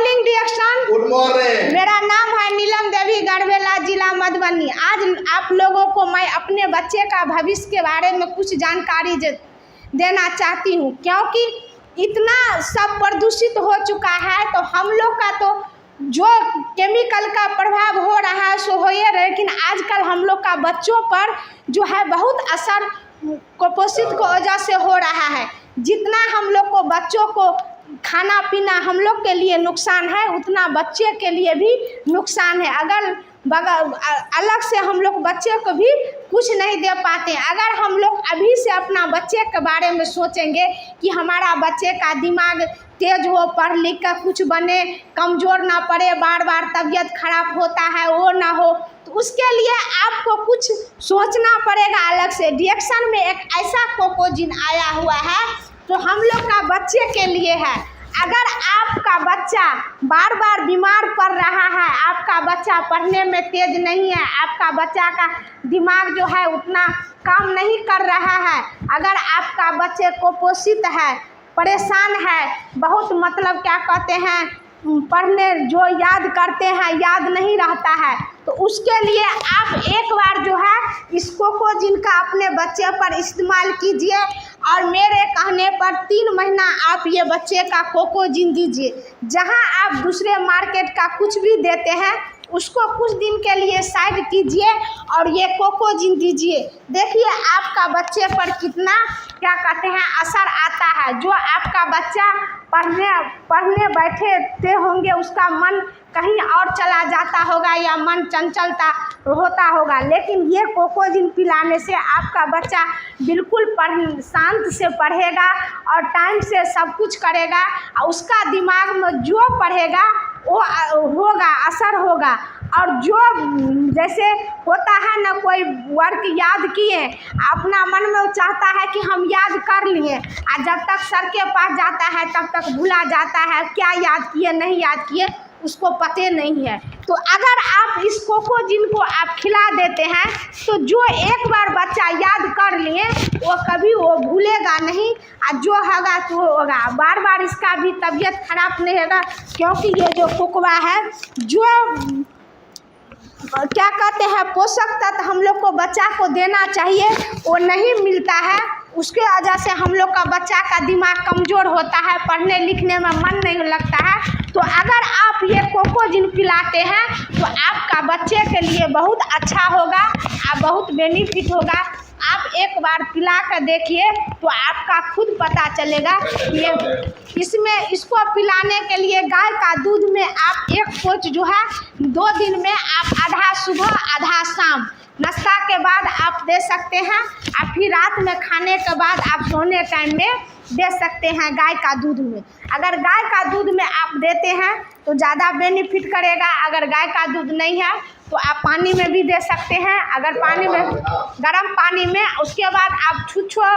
Morning डिएक्शन। Good morning. मेरा नाम है नीलम देवी, गढ़वेला जिला मधुबनी। आज आप लोगों को मैं अपने बच्चे का भविष्य के बारे में कुछ जानकारी देना चाहती हूँ, क्योंकि इतना सब प्रदूषित हो चुका है। तो हम लोग का तो जो केमिकल का प्रभाव हो रहा है सो हो ही रहा है, लेकिन आजकल हम लोग का बच्चों पर जो है बहुत असर कुपोषित की वजह से हो रहा है। जितना हम लोग को बच्चों को खाना पीना हम लोग के लिए नुकसान है, उतना बच्चे के लिए भी नुकसान है। अगर बगल अलग से हम लोग बच्चे को भी कुछ नहीं दे पाते। अगर हम लोग अभी से अपना बच्चे के बारे में सोचेंगे कि हमारा बच्चे का दिमाग तेज हो, पढ़ लिख कर कुछ बने, कमज़ोर ना पड़े, बार बार तबीयत खराब होता है वो ना हो, तो उसके लिए आपको कुछ सोचना पड़ेगा अलग से। डिएक्शन में एक ऐसा कोकोजिन आया हुआ है तो हम लोग का बच्चे के लिए है। अगर आपका बच्चा बार बार बीमार पड़ रहा है, आपका बच्चा पढ़ने में तेज नहीं है, आपका बच्चा का दिमाग जो है उतना काम नहीं कर रहा है, अगर आपका बच्चे कुपोषित है, परेशान है, बहुत मतलब क्या कहते हैं पढ़ने जो याद करते हैं याद नहीं रहता है, तो उसके लिए आप एक बार जो है इस कोकोजिन का अपने बच्चे पर इस्तेमाल कीजिए। और मेरे कहने पर 3 महीना आप ये बच्चे का कोकोजिन दीजिए। जहां आप दूसरे मार्केट का कुछ भी देते हैं उसको कुछ दिन के लिए साइड कीजिए और ये कोकोजिन दीजिए। देखिए आपका बच्चे पर कितना क्या कहते हैं असर आता है। जो आपका बच्चा पढ़ने बैठे होंगे उसका मन कहीं और चला जाता होगा या मन चंचलता होता होगा, लेकिन ये कोकोजिन पिलाने से आपका बच्चा बिल्कुल शांत से पढ़ेगा और टाइम से सब कुछ करेगा और उसका दिमाग में जो पढ़ेगा वो होगा, असर होगा। और जो जैसे होता है ना, कोई वर्क याद किए अपना मन में चाहता है कि हम याद कर लिए, और जब तक सर के पास जाता है तब तक भूला जाता है, क्या याद किए नहीं याद किए उसको पते नहीं है। तो अगर आप इस कोकोजिन को आप खिला देते हैं तो जो एक बार बच्चा याद कर लिए वो कभी वो भूलेगा नहीं, और जो होगा तो होगा। बार बार इसका भी तबीयत खराब नहीं होगा, क्योंकि ये जो कोकोवा है जो क्या कहते हैं पोषक तत्व हम लोग को बच्चा को देना चाहिए वो नहीं मिलता है। उसके वजह से हम लोग का बच्चा का दिमाग कमज़ोर होता है, पढ़ने लिखने में मन नहीं लगता है। तो अगर आप ये कोकोजिन पिलाते हैं तो आपका बच्चे के लिए बहुत अच्छा होगा और बहुत बेनिफिट होगा। आप एक बार पिला कर देखिए तो आपका खुद पता चलेगा। ये इसको पिलाने के लिए गाय का दूध में आप 1 पोच जो है 2 दिन में आप आधा सुबह आधा शाम नाश्ता के बाद आप दे सकते हैं, और फिर रात में खाने के बाद आप सोने टाइम में दे सकते हैं गाय का दूध में। अगर गाय का दूध में आप देते हैं तो ज़्यादा बेनिफिट करेगा। अगर गाय का दूध नहीं है तो आप पानी में भी दे सकते हैं। अगर पानी में गर्म पानी में उसके बाद आप छुच्छो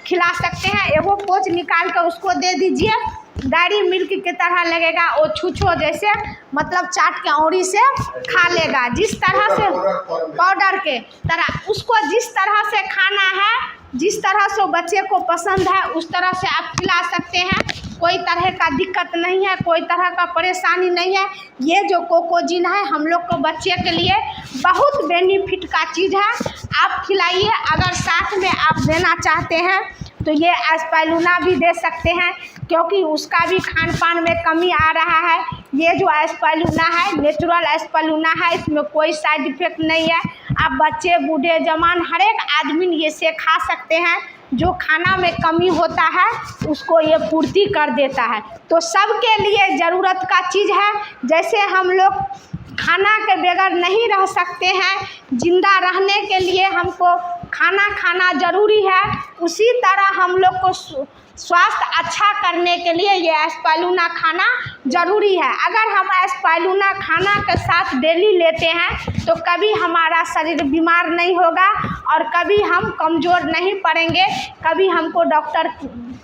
खिला सकते हैं। 1 पोच निकाल कर उसको दे दीजिए, डेयरी मिल्क की तरह लगेगा, वो छुच्छो जैसे मतलब चाट के औरी से खा लेगा। जिस तरह से पाउडर के तरह उसको जिस तरह से खाना है, जिस तरह से बच्चे को पसंद है उस तरह से आप खिला सकते हैं। कोई तरह का दिक्कत नहीं है, कोई तरह का परेशानी नहीं है। ये जो कोकोजिन है हम लोग को बच्चे के लिए बहुत बेनिफिट का चीज़ है, आप खिलाइए। अगर साथ में आप देना चाहते हैं तो ये एस्पाइरुलिना भी दे सकते हैं, क्योंकि उसका भी खान पान में कमी आ रहा है। ये जो एस्पाइरुलिना है नेचुरल एस्पाइरुलिना है, इसमें कोई साइड इफेक्ट नहीं है। आप बच्चे बूढ़े जवान हर एक आदमी ये से खा सकते हैं। जो खाना में कमी होता है उसको ये पूर्ति कर देता है। तो सबके लिए ज़रूरत का चीज़ है। जैसे हम लोग खाना के बगैर नहीं रह सकते हैं, जिंदा रहने के लिए हमको खाना खाना ज़रूरी है, उसी तरह हम लोग को स्वास्थ्य अच्छा करने के लिए ये एस्पाइरुलिना खाना ज़रूरी है। अगर हम एस्पाइरुलिना खाना के साथ डेली लेते हैं तो कभी हमारा शरीर बीमार नहीं होगा और कभी हम कमज़ोर नहीं पड़ेंगे, कभी हमको डॉक्टर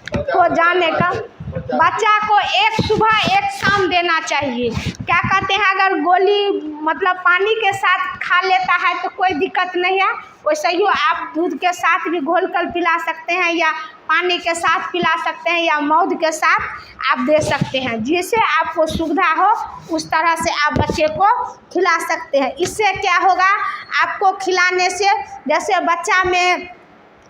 को जाने का। बच्चा को एक सुबह एक शाम देना चाहिए। क्या कहते हैं अगर गोली मतलब पानी के साथ खा लेता है तो कोई दिक्कत नहीं है, वैसे ही आप दूध के साथ भी घोल कर पिला सकते हैं या पानी के साथ पिला सकते हैं या मौध के साथ आप दे सकते हैं। जिससे आपको सुविधा हो उस तरह से आप बच्चे को खिला सकते हैं। इससे क्या होगा, आपको खिलाने से जैसे बच्चा में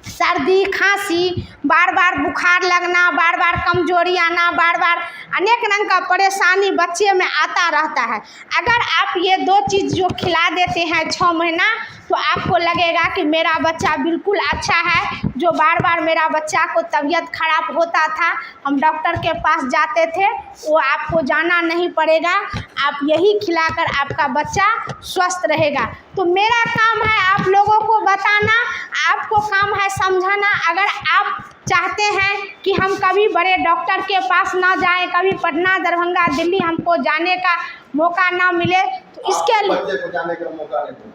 सर्दी खांसी, बार बार बुखार लगना, बार बार कमजोरी आना, बार बार अनेक रंग का परेशानी बच्चे में आता रहता है। अगर आप ये 2 चीज़ जो खिला देते हैं 6 महीना, तो आपको लगेगा कि मेरा बच्चा बिल्कुल अच्छा है। जो बार बार मेरा बच्चा को तबीयत खराब होता था, हम डॉक्टर के पास जाते थे, वो आपको जाना नहीं पड़ेगा। आप यही खिलाकर आपका बच्चा स्वस्थ रहेगा। तो मेरा काम है आप लोगों को बताना, आपको काम है समझाना। अगर आप चाहते हैं कि हम कभी बड़े डॉक्टर के पास ना जाएं, कभी पटना, दरभंगा, दिल्ली हमको जाने का मौका ना मिले, तो इसके लिए बच्चे को जाने का मौका नहीं,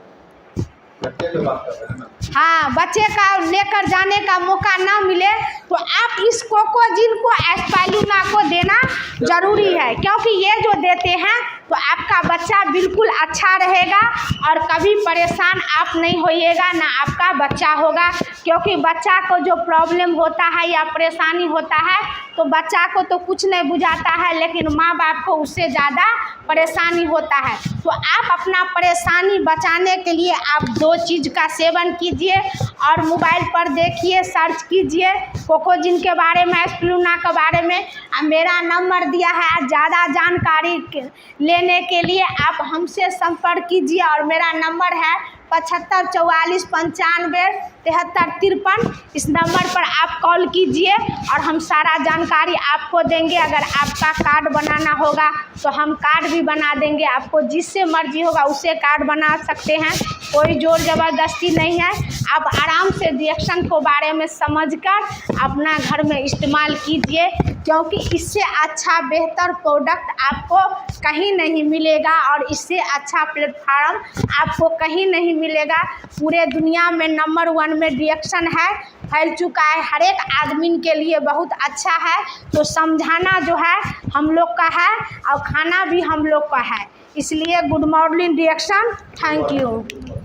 बच्चे की बात कर रहे हैं ना। हाँ, बच्चे का लेकर जाने का मौका ना मिले तो आप इस कोकोजिन को एस्पाइरुलिना को देना जरूरी है, क्योंकि ये जो देते हैं तो आपका बच्चा बिल्कुल अच्छा रहेगा और कभी परेशान आप नहीं होइएगा, ना आपका बच्चा होगा। क्योंकि बच्चा को जो प्रॉब्लम होता है या परेशानी होता है तो बच्चा को तो कुछ नहीं बुझाता है, लेकिन माँ बाप को उससे ज़्यादा परेशानी होता है। तो आप अपना परेशानी बचाने के लिए आप 2 चीज़ का सेवन कीजिए और मोबाइल पर देखिए, सर्च कीजिए कोकोजिन के बारे में, एस्पाइरुलिना के बारे में। मेरा नंबर दिया है, ज़्यादा जानकारी लेने के लिए आप हमसे संपर्क कीजिए और मेरा नंबर है 75 44 95 73 53। इस नंबर पर आप कॉल कीजिए और हम सारा जानकारी आपको देंगे। अगर आपका कार्ड बनाना होगा तो हम कार्ड भी बना देंगे, आपको जिससे मर्जी होगा उससे कार्ड बना सकते हैं, कोई जोर ज़बरदस्ती नहीं है। आप आराम से रिएक्शन को बारे में समझकर अपना घर में इस्तेमाल कीजिए, क्योंकि इससे अच्छा बेहतर प्रोडक्ट आपको कहीं नहीं मिलेगा और इससे अच्छा प्लेटफार्म आपको कहीं नहीं मिलेगा। पूरे दुनिया में नंबर 1 में रिएक्शन है, फैल चुका है, हर एक आदमी के लिए बहुत अच्छा है। तो समझाना जो है हम लोग का है और खाना भी हम लोग का है, इसलिए good morning reaction. Thank you.